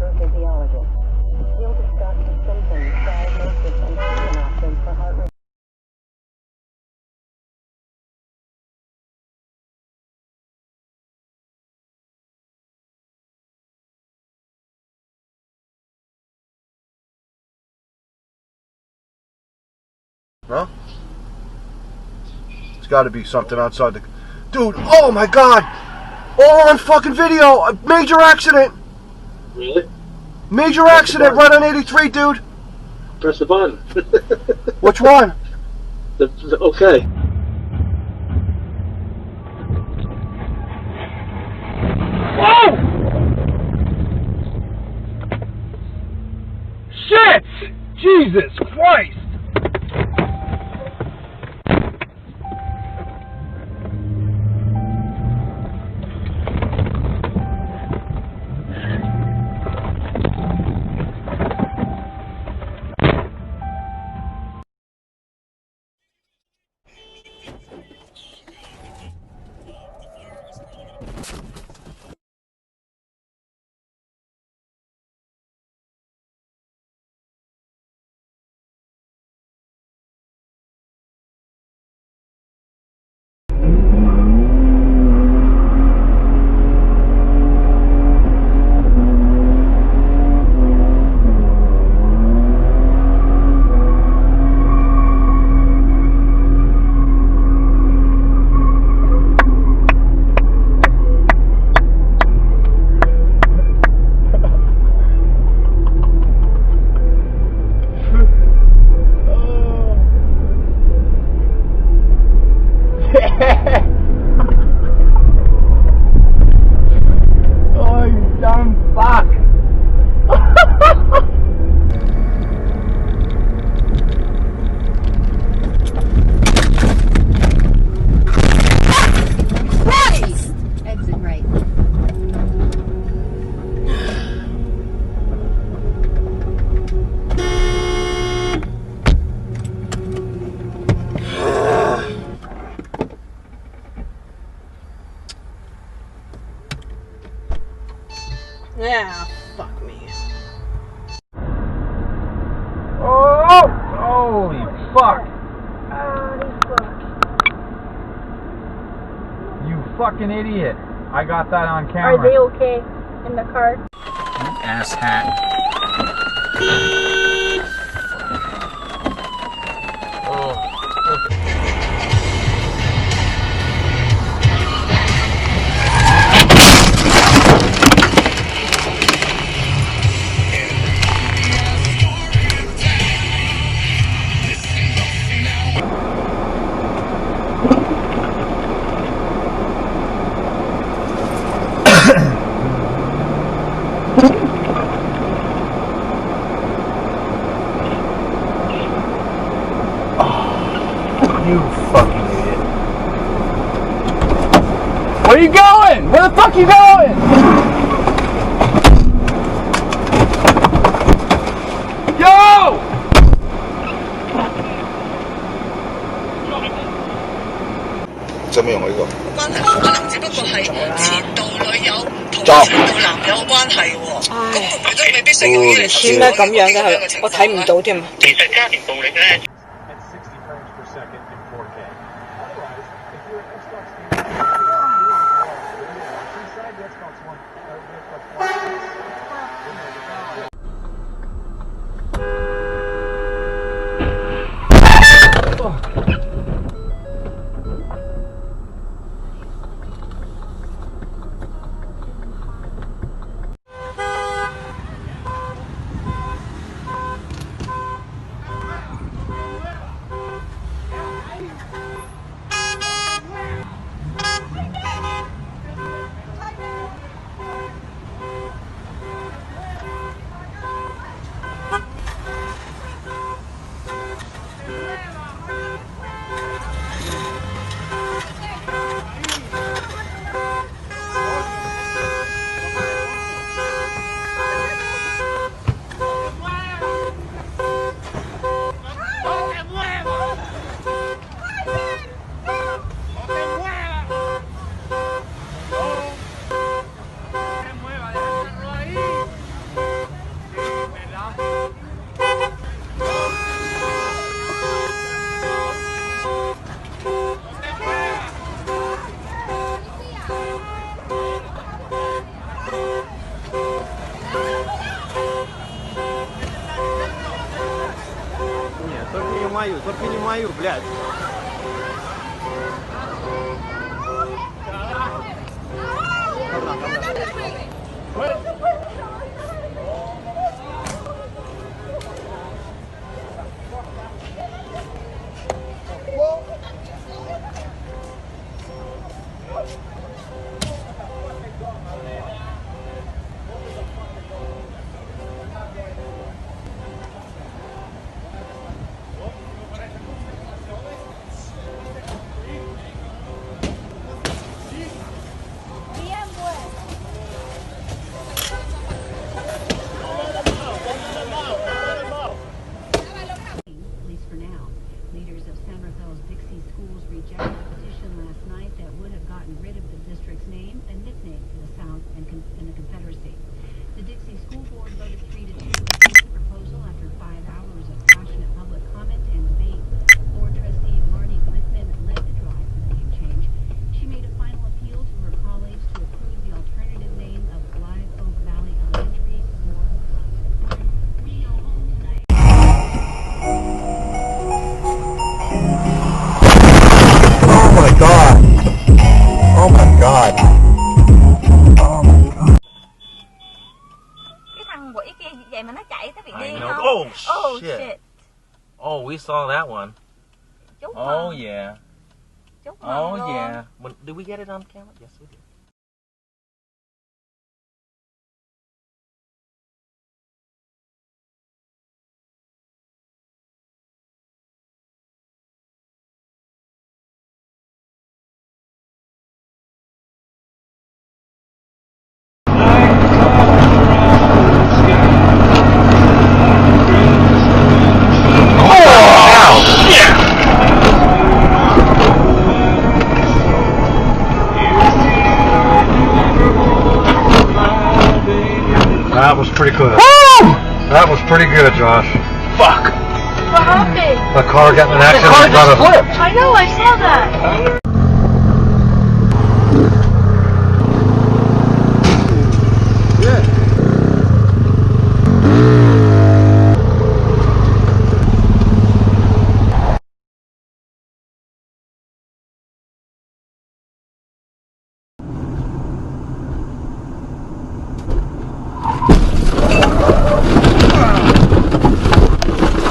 electrophysiologist. He'll discuss the symptoms, diagnosis, and treatment options for heart rhythm. No? It's got to be something outside the... Dude, oh my god! All on fucking video! A major accident! Really? Major accident right on 83, dude! Press the button. Which one? Okay. Whoa! Shit! Jesus Christ! Oh, you dumb fuck! Christ! Exit right. Yeah, fuck me. Oh! Holy fuck! You fucking idiot. I got that on camera. Are they okay in the car? Ass hat. You fucking idiot. Where you going? Where the fuck you going? Yo!做咩用我呢個？關係可能只不過係前度女友同前度男友嘅關係喎，咁佢都未必適用於你點解咁樣嘅係？我睇唔到添。其實家庭暴力咧。Не, только не мою, блядь. At least for now. Leaders of San Rafael's Dixie schools rejected a petition last night that would have gotten rid of the district's name and nickname for the South and the Confederacy. The Dixie School Board voted 3-2 to approve the proposal after 5 hours of passionate public comment and debate. Board trustee Marty Glickman led the drive for the name change. She made a final appeal to her colleagues to approve the alternative name of Live Oak Valley Elementary or We Go Home Tonight. Oh my god. Oh my god. Oh my god. Cái thằng quỷ kia vậy mà nó chạy tới bị điên know. không? Oh, shit. Oh, we saw that one. Chúc Oh mừng. yeah. Chúc mừng Oh luôn. yeah. Did we get it on camera? Yes, we did. That was pretty good. That was pretty good, Josh. Fuck. What happened? The car getting an accident in front of us. I know, I saw that.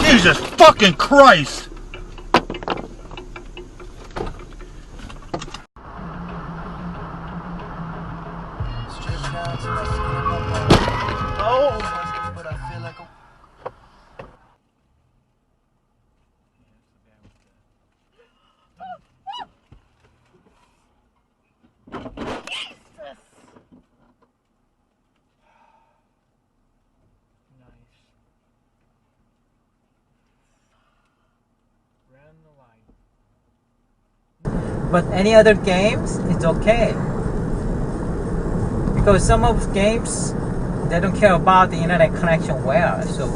Jesus fucking Christ! But any other games, it's okay. Because some of games, they don't care about the internet connection well, so